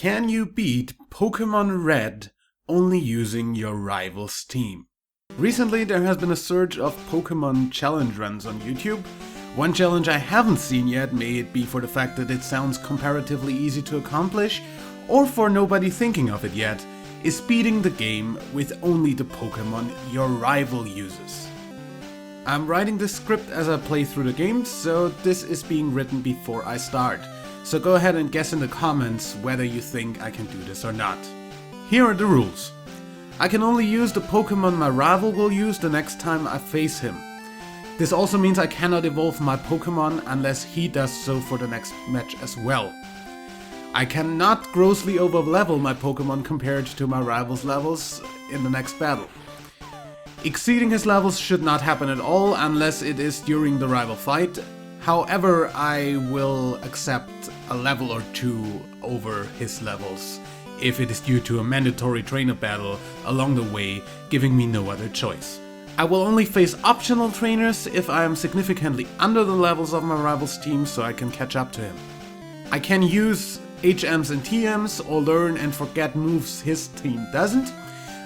Can you beat Pokemon Red only using your rival's team? Recently there has been a surge of Pokemon challenge runs on YouTube. One challenge I haven't seen yet, may it be for the fact that it sounds comparatively easy to accomplish, or for nobody thinking of it yet, is beating the game with only the Pokemon your rival uses. I'm writing this script as I play through the game, so this is being written before I start. So go ahead and guess in the comments whether you think I can do this or not. Here are the rules. I can only use the Pokemon my rival will use the next time I face him. This also means I cannot evolve my Pokemon unless he does so for the next match as well. I cannot grossly overlevel my Pokemon compared to my rival's levels in the next battle. Exceeding his levels should not happen at all unless it is during the rival fight. However, I will accept a level or two over his levels if it is due to a mandatory trainer battle along the way, giving me no other choice. I will only face optional trainers if I am significantly under the levels of my rival's team so I can catch up to him. I can use HMs and TMs or learn and forget moves his team doesn't,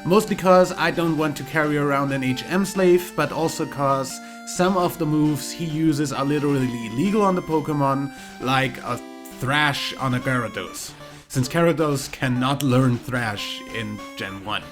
mostly because I don't want to carry around an HM slave, but also cause some of the moves he uses are literally illegal on the Pokemon, like a Thrash on a Gyarados, since Gyarados cannot learn Thrash in Gen 1.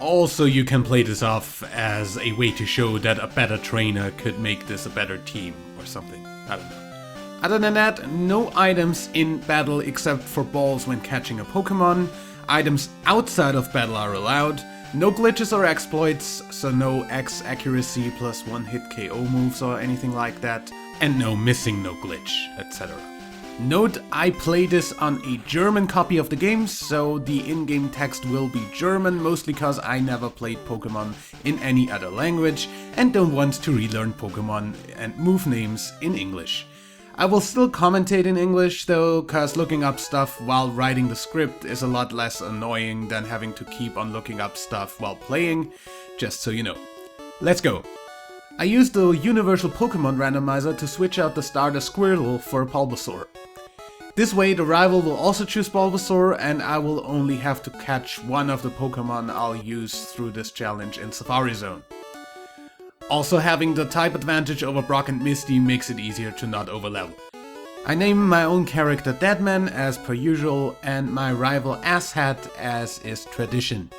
Also, you can play this off as a way to show that a better trainer could make this a better team or something, I don't know. Other than that, no items in battle except for balls when catching a Pokemon. Items outside of battle are allowed. No glitches or exploits, so no X accuracy plus one hit KO moves or anything like that. And no missing no glitch, etc. Note, I play this on a German copy of the game, so the in-game text will be German, mostly cause I never played Pokemon in any other language and don't want to relearn Pokemon and move names in English. I will still commentate in English though, cause looking up stuff while writing the script is a lot less annoying than having to keep on looking up stuff while playing, just so you know. Let's go! I used the Universal Pokemon Randomizer to switch out the starter Squirtle for Bulbasaur. This way the rival will also choose Bulbasaur and I will only have to catch one of the Pokemon I'll use through this challenge in Safari Zone. Also, having the type advantage over Brock and Misty makes it easier to not overlevel. I name my own character Deadman as per usual and my rival Asshat as is tradition.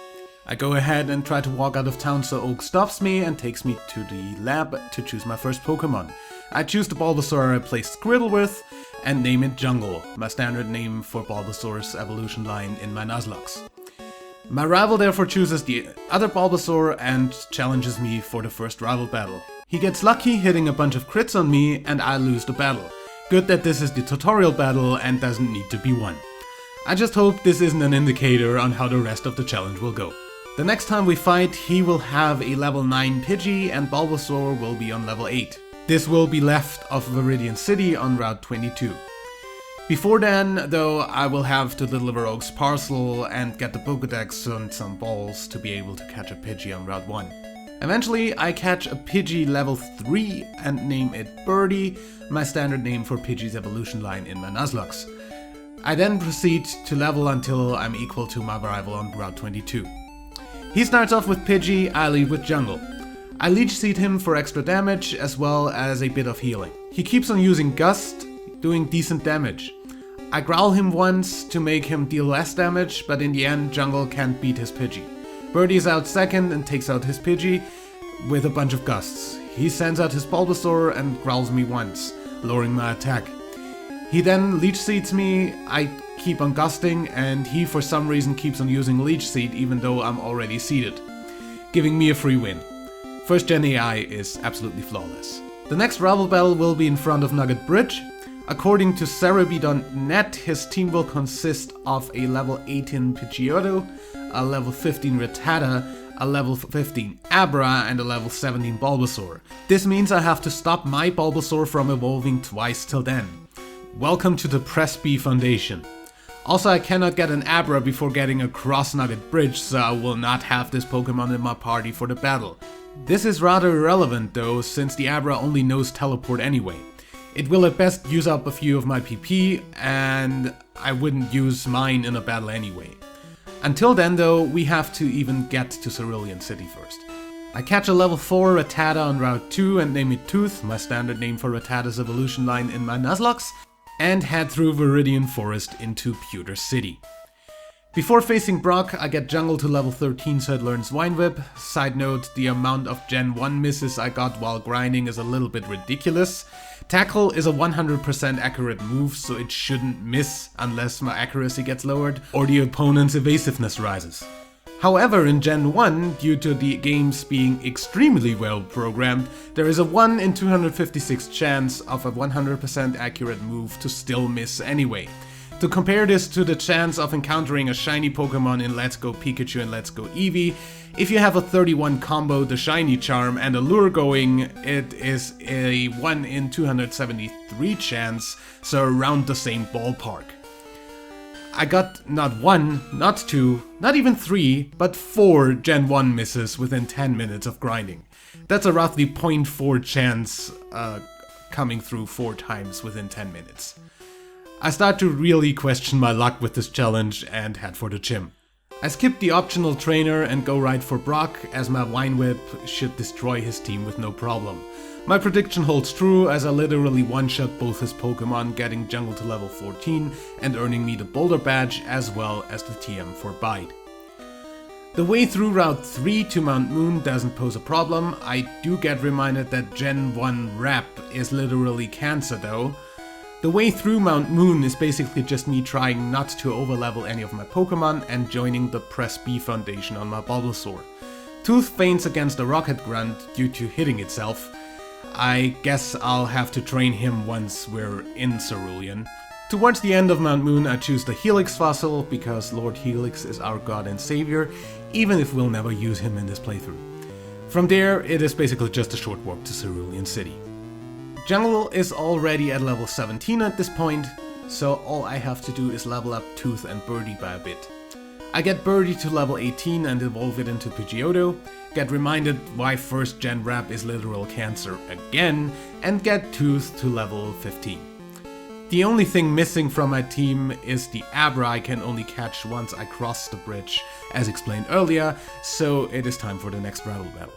I go ahead and try to walk out of town so Oak stops me and takes me to the lab to choose my first Pokemon. I choose the Bulbasaur I placed Squirtle with and name it Jungle, my standard name for Bulbasaur's evolution line in my Nuzlocke. My rival therefore chooses the other Bulbasaur and challenges me for the first rival battle. He gets lucky hitting a bunch of crits on me and I lose the battle. Good that this is the tutorial battle and doesn't need to be won. I just hope this isn't an indicator on how the rest of the challenge will go. The next time we fight, he will have a level 9 Pidgey and Bulbasaur will be on level 8. This will be left of Viridian City on Route 22. Before then, though, I will have to deliver Oak's parcel and get the Pokedex and some balls to be able to catch a Pidgey on Route 1. Eventually, I catch a Pidgey level 3 and name it Birdie, my standard name for Pidgey's evolution line in my Nuzlocke. I then proceed to level until I'm equal to my rival on Route 22. He starts off with Pidgey, I lead with Jungle. I Leech Seed him for extra damage as well as a bit of healing. He keeps on using Gust, doing decent damage. I growl him once to make him deal less damage, but in the end Jungle can't beat his Pidgey. Birdie is out second and takes out his Pidgey with a bunch of Gusts. He sends out his Bulbasaur and growls me once, lowering my attack. He then Leech Seeds me, I keep on Gusting, and he for some reason keeps on using Leech Seed even though I'm already seeded, giving me a free win. First Gen AI is absolutely flawless. The next rival battle will be in front of Nugget Bridge. According to Cerebi.net, his team will consist of a level 18 Pidgeotto, a level 15 Rattata, a level 15 Abra, and a level 17 Bulbasaur. This means I have to stop my Bulbasaur from evolving twice till then. Welcome to the Presby Foundation. Also, I cannot get an Abra before getting across Nugget Bridge, so I will not have this Pokemon in my party for the battle. This is rather irrelevant though, since the Abra only knows Teleport anyway. It will at best use up a few of my PP, and I wouldn't use mine in a battle anyway. Until then though, we have to even get to Cerulean City first. I catch a level 4 Rattata on Route 2 and name it Tooth, my standard name for Rattata's evolution line in my Nuzlocke, and head through Viridian Forest into Pewter City. Before facing Brock, I get Jungle to level 13 so it learns Vine Whip. Side note, the amount of Gen 1 misses I got while grinding is a little bit ridiculous. Tackle is a 100% accurate move, so it shouldn't miss unless my accuracy gets lowered or the opponent's evasiveness rises. However, in Gen 1, due to the games being extremely well programmed, there is a 1 in 256 chance of a 100% accurate move to still miss anyway. To compare this to the chance of encountering a shiny Pokemon in Let's Go Pikachu and Let's Go Eevee, if you have a 31 combo, the shiny charm, and a lure going, it is a 1 in 273 chance, so around the same ballpark. I got not 1, not 2, not even 3, but 4 Gen 1 misses within 10 minutes of grinding. That's a roughly 0.4 chance coming through 4 times within 10 minutes. I start to really question my luck with this challenge and head for the gym. I skip the optional trainer and go right for Brock, as my Vine Whip should destroy his team with no problem. My prediction holds true, as I literally one-shot both his Pokemon, getting Jungle to level 14 and earning me the Boulder Badge as well as the TM for Bite. The way through Route 3 to Mount Moon doesn't pose a problem. I do get reminded that Gen 1 Rep is literally cancer though. The way through Mount Moon is basically just me trying not to overlevel any of my Pokemon and joining the Press B Foundation on my Bulbasaur. Tooth faints against a Rocket Grunt due to hitting itself. I guess I'll have to train him once we're in Cerulean. Towards the end of Mount Moon I choose the Helix fossil because Lord Helix is our god and savior, even if we'll never use him in this playthrough. From there it is basically just a short walk to Cerulean City. Jungle is already at level 17 at this point, so all I have to do is level up Tooth and Birdie by a bit. I get Birdie to level 18 and evolve it into Pidgeotto, get reminded why first gen Rap is literal cancer again, and get Tooth to level 15. The only thing missing from my team is the Abra I can only catch once I cross the bridge, as explained earlier, so it is time for the next rival battle.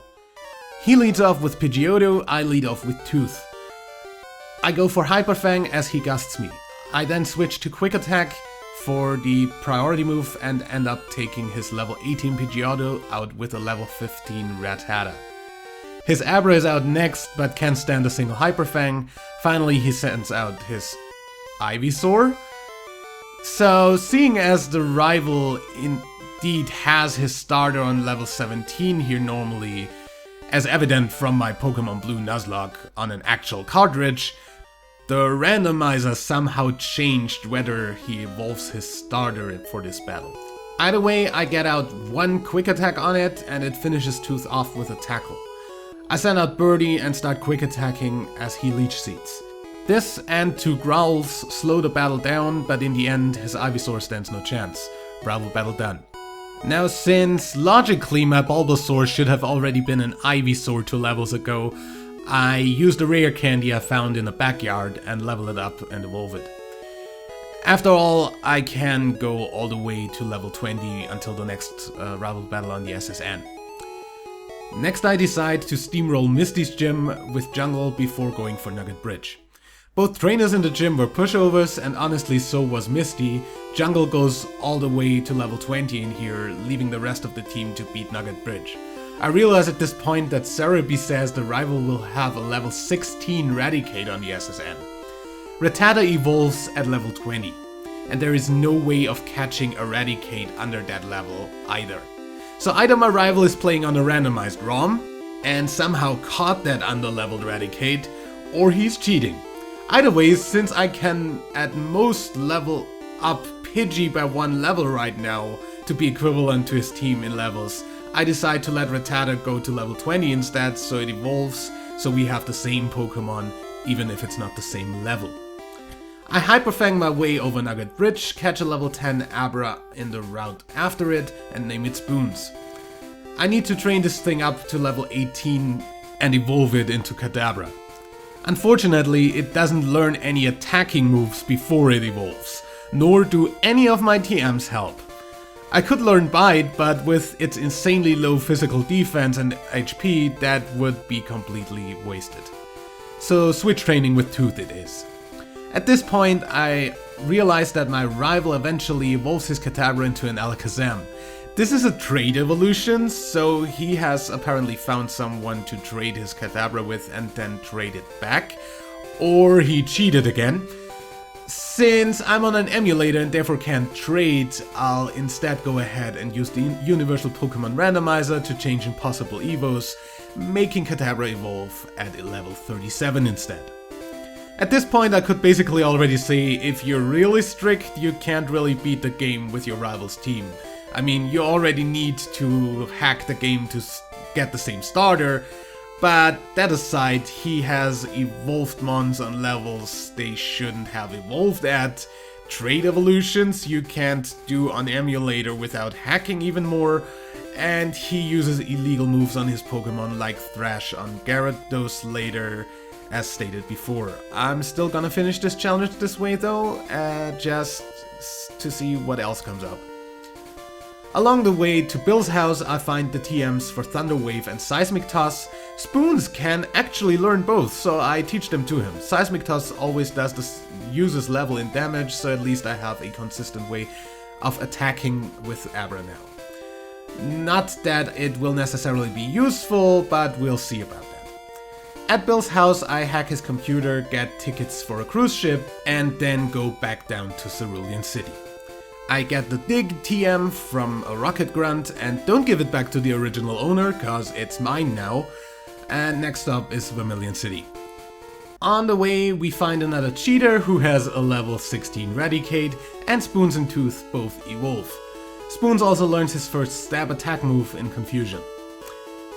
He leads off with Pidgeotto, I lead off with Tooth. I go for Hyper Fang as he gusts me. I then switch to Quick Attack for the priority move and end up taking his level 18 Pidgeotto out with a level 15 Rattata. His Abra is out next but can't stand a single Hyper Fang. Finally he sends out his Ivysaur. So seeing as the rival indeed has his starter on level 17 here normally, as evident from my Pokemon Blue Nuzlocke on an actual cartridge, the randomizer somehow changed whether he evolves his starter for this battle. Either way, I get out one Quick Attack on it and it finishes Tooth off with a Tackle. I send out Birdie and start Quick Attacking as he Leech Seeds. This and 2 Growls slow the battle down, but in the end his Ivysaur stands no chance. Bravo battle done. Now since logically my Bulbasaur should have already been an Ivysaur 2 levels ago, I used a rare candy I found in the backyard and level it up and evolve it. After all, I can go all the way to level 20 until the next rival battle on the SSN. Next I decide to steamroll Misty's gym with Jungle before going for Nugget Bridge. Both trainers in the gym were pushovers and honestly so was Misty. Jungle goes all the way to level 20 in here, leaving the rest of the team to beat Nugget Bridge. I realize at this point that Cerebi says the rival will have a level 16 Raticate on the SSN. Rattata evolves at level 20, and there is no way of catching a Raticate under that level either. So either my rival is playing on a randomized ROM, and somehow caught that under-leveled Raticate, or he's cheating. Either way, since I can at most level up Pidgey by 1 level right now to be equivalent to his team in levels, I decide to let Rattata go to level 20 instead so it evolves, so we have the same Pokemon even if it's not the same level. I Hyper Fang my way over Nugget Bridge, catch a level 10 Abra in the route after it and name it Spoons. I need to train this thing up to level 18 and evolve it into Kadabra. Unfortunately, it doesn't learn any attacking moves before it evolves, nor do any of my TMs help. I could learn Bite, but with its insanely low physical defense and HP, that would be completely wasted. So switch training with Tooth it is. At this point, I realized that my rival eventually evolves his Kadabra into an Alakazam. This is a trade evolution, so he has apparently found someone to trade his Kadabra with and then trade it back. Or he cheated again. Since I'm on an emulator and therefore can't trade, I'll instead go ahead and use the Universal Pokemon Randomizer to change impossible Evos, making Kadabra evolve at level 37 instead. At this point I could basically already say if you're really strict, you can't really beat the game with your rival's team. I mean, you already need to hack the game to get the same starter, but that aside, he has evolved mons on levels they shouldn't have evolved at. Trade evolutions you can't do on emulator without hacking even more, and he uses illegal moves on his Pokemon like Thrash on Gyarados later, as stated before. I'm still gonna finish this challenge this way though, just to see what else comes up. Along the way to Bill's house I find the TMs for Thunder Wave and Seismic Toss. Spoons can actually learn both, so I teach them to him. Seismic Toss always uses level in damage, so at least I have a consistent way of attacking with Abra now. Not that it will necessarily be useful, but we'll see about that. At Bill's house I hack his computer, get tickets for a cruise ship, and then go back down to Cerulean City. I get the Dig TM from a Rocket Grunt and don't give it back to the original owner, cause it's mine now. And next up is Vermilion City. On the way we find another cheater who has a level 16 Raticate, and Spoons and Tooth both evolve. Spoons also learns his first stab attack move in Confusion.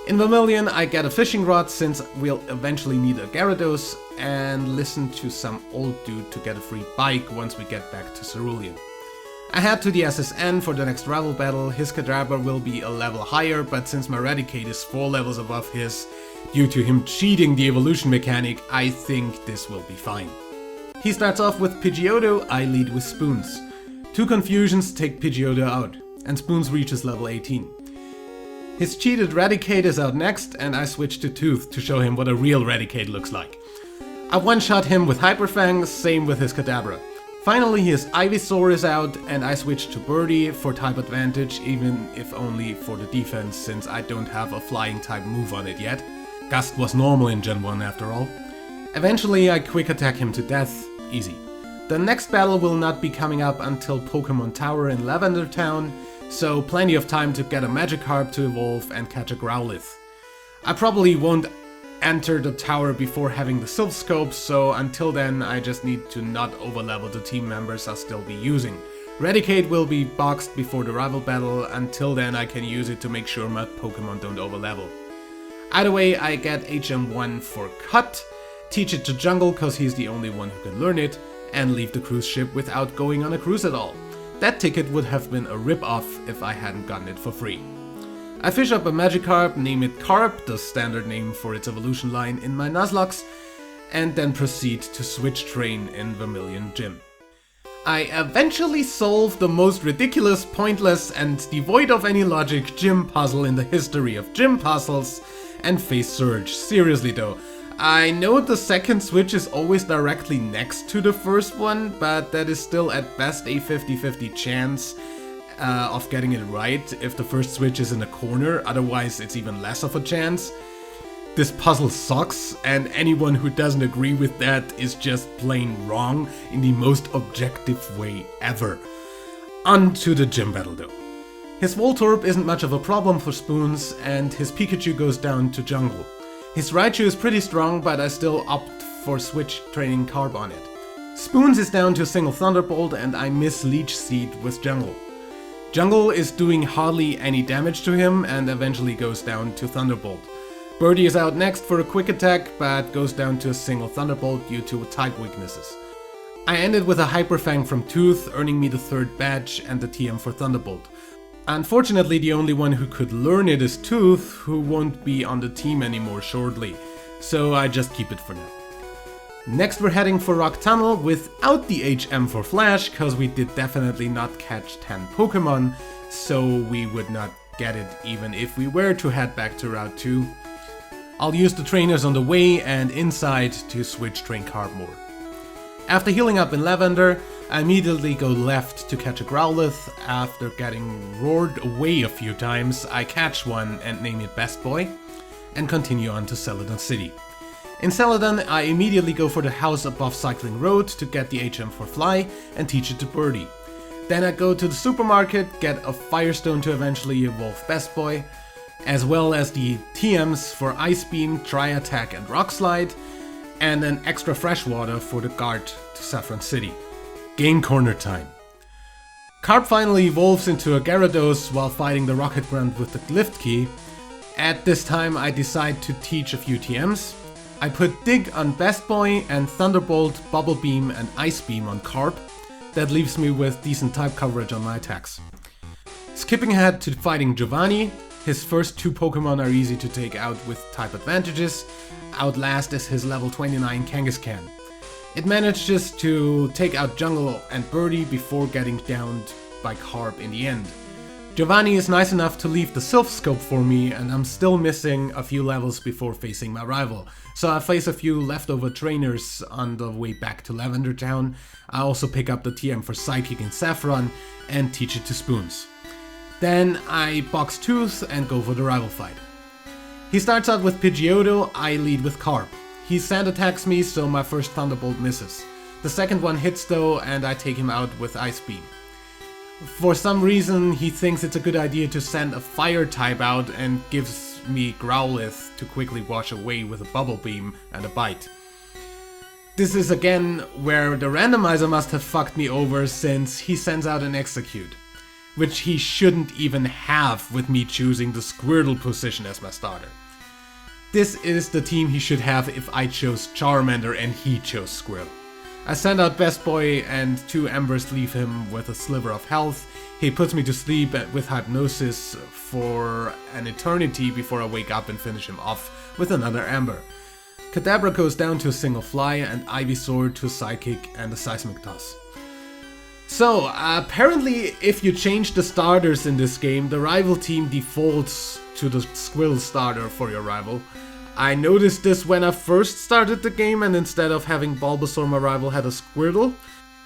In Vermilion I get a fishing rod since we'll eventually need a Gyarados, and listen to some old dude to get a free bike once we get back to Cerulean. I head to the SSN for the next rival battle. His Kadabra will be a level higher, but since my Raticate is 4 levels above his, due to him cheating the evolution mechanic, I think this will be fine. He starts off with Pidgeotto, I lead with Spoons. 2 confusions take Pidgeotto out, and Spoons reaches level 18. His cheated Raticate is out next, and I switch to Tooth to show him what a real Raticate looks like. I one-shot him with Hyper Fang, same with his Kadabra. Finally his Ivysaur is out, and I switch to Birdie for type advantage, even if only for the defense since I don't have a flying type move on it yet. Gust was normal in Gen 1 after all. Eventually I quick attack him to death, easy. The next battle will not be coming up until Pokemon Tower in Lavender Town, so plenty of time to get a Magikarp to evolve and catch a Growlithe. I probably won't enter the tower before having the Silph Scope, so until then I just need to not overlevel the team members I'll still be using. Raticate will be boxed before the rival battle, until then I can use it to make sure my Pokemon don't overlevel. Either way I get HM1 for Cut, teach it to Jungle cause he's the only one who can learn it, and leave the cruise ship without going on a cruise at all. That ticket would have been a rip-off if I hadn't gotten it for free. I fish up a Magikarp, name it Carp, the standard name for its evolution line in my Nuzlocke, and then proceed to switch train in Vermilion Gym. I eventually solve the most ridiculous, pointless, and devoid of any logic gym puzzle in the history of gym puzzles, and face Surge. Seriously though, I know the second switch is always directly next to the first one, but that is still at best a 50-50 chance of getting it right if the first switch is in a corner, otherwise it's even less of a chance. This puzzle sucks, and anyone who doesn't agree with that is just plain wrong in the most objective way ever. On to the gym battle though. His Voltorb isn't much of a problem for Spoons, and his Pikachu goes down to Jungle. His Raichu is pretty strong, but I still opt for switch training Carp on it. Spoons is down to a single Thunderbolt, and I miss Leech Seed with Jungle. Jungle is doing hardly any damage to him and eventually goes down to Thunderbolt. Birdie is out next for a quick attack, but goes down to a single Thunderbolt due to type weaknesses. I ended with a Hyper Fang from Tooth, earning me the 3rd badge and the TM for Thunderbolt. Unfortunately, the only one who could learn it is Tooth, who won't be on the team anymore shortly, so I just keep it for now. Next we're heading for Rock Tunnel without the HM for Flash, cause we did definitely not catch 10 Pokemon, so we would not get it even if we were to head back to Route 2. I'll use the trainers on the way and inside to switch train Carbmore. After healing up in Lavender, I immediately go left to catch a Growlithe. After getting roared away a few times, I catch one and name it Best Boy, and continue on to Celadon City. In Celadon, I immediately go for the house above Cycling Road to get the HM for Fly and teach it to Birdie. Then I go to the supermarket, get a Firestone to eventually evolve Best Boy, as well as the TMs for Ice Beam, Tri Attack and Rock Slide, and an extra freshwater for the guard to Saffron City. Game corner time. Carp finally evolves into a Gyarados while fighting the Rocket Grunt with the Lift Key. At this time I decide to teach a few TMs. I put Dig on Best Boy and Thunderbolt, Bubble Beam and Ice Beam on Carp. That leaves me with decent type coverage on my attacks. Skipping ahead to fighting Giovanni, his first 2 Pokemon are easy to take out with type advantages. Outlast is his level 29 Kangaskhan. It manages to take out Jungle and Birdie before getting downed by Carp in the end. Giovanni is nice enough to leave the Silph Scope for me, and I'm still missing a few levels before facing my rival. So I face a few leftover trainers on the way back to Lavender Town. I also pick up the TM for Psychic in Saffron and teach it to Spoons. Then I box Tooth and go for the rival fight. He starts out with Pidgeotto, I lead with Carp. He sand attacks me, so my first Thunderbolt misses. The second one hits though, and I take him out with Ice Beam. For some reason, he thinks it's a good idea to send a Fire type out and gives me Growlithe to quickly wash away with a Bubble Beam and a Bite. This is again where the randomizer must have fucked me over, since he sends out an Execute, which he shouldn't even have with me choosing the Squirtle position as my starter. This is the team he should have if I chose Charmander and he chose Squirtle. I send out Best Boy and 2 Embers leave him with a sliver of health. He puts me to sleep with Hypnosis for an eternity before I wake up and finish him off with another Ember. Kadabra goes down to a single fly and Ivysaur to a Psychic and a Seismic Toss. So, apparently if you change the starters in this game, the rival team defaults to the Squirtle starter for your rival. I noticed this when I first started the game, and instead of having Bulbasaur, my rival had a Squirtle.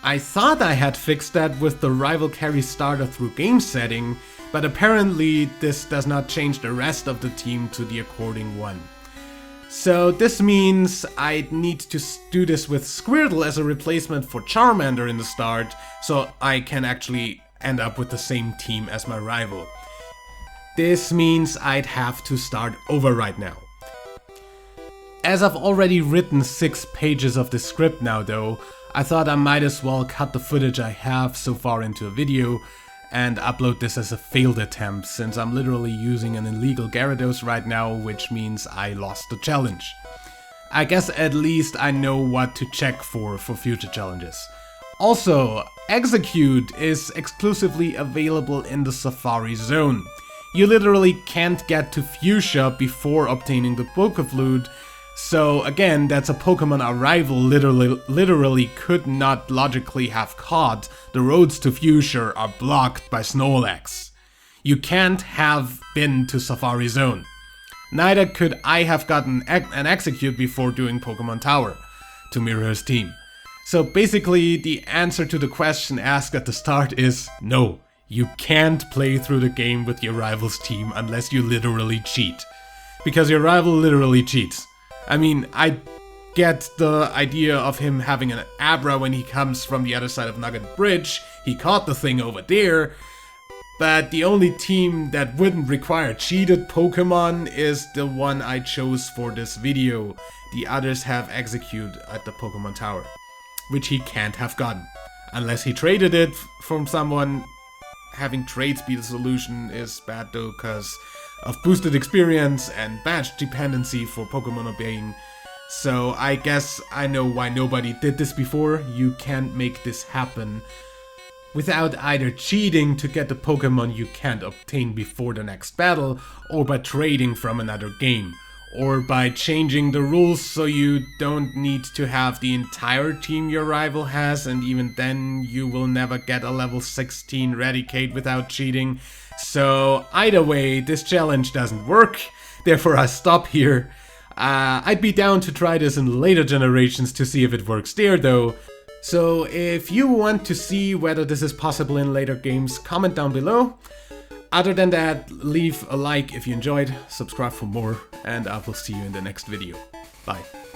I thought I had fixed that with the rival carry starter through game setting, but apparently this does not change the rest of the team to the according one. So this means I need to do this with Squirtle as a replacement for Charmander in the start, so I can actually end up with the same team as my rival. This means I'd have to start over right now. As I've already written 6 pages of the script now though, I thought I might as well cut the footage I have so far into a video and upload this as a failed attempt, since I'm literally using an illegal Gyarados right now, which means I lost the challenge. I guess at least I know what to check for future challenges. Also, Execute is exclusively available in the Safari Zone. You literally can't get to Fuchsia before obtaining the Pokeflute, so again, that's a Pokemon our rival literally could not logically have caught. The roads to Fuchsia are blocked by Snorlax. You can't have been to Safari Zone. Neither could I have gotten an Execute before doing Pokemon Tower to mirror his team. So basically, the answer to the question asked at the start is no. You can't play through the game with your rival's team unless you literally cheat. Because your rival literally cheats. I mean, I get the idea of him having an Abra when he comes from the other side of Nugget Bridge. He caught the thing over there. But the only team that wouldn't require cheated Pokemon is the one I chose for this video. The others have Execute at the Pokemon Tower, which he can't have gotten. Unless he traded it from someone. Having trades be the solution is bad though, cause of boosted experience and badge dependency for Pokemon obeying. So I guess I know why nobody did this before. You can't make this happen without either cheating to get the Pokemon you can't obtain before the next battle, or by trading from another game, or by changing the rules so you don't need to have the entire team your rival has, and even then you will never get a level 16 Raticate without cheating. So either way, this challenge doesn't work, therefore I stop here. I'd be down to try this in later generations to see if it works there though. So if you want to see whether this is possible in later games, comment down below. Other than that, leave a like if you enjoyed, subscribe for more, and I will see you in the next video. Bye.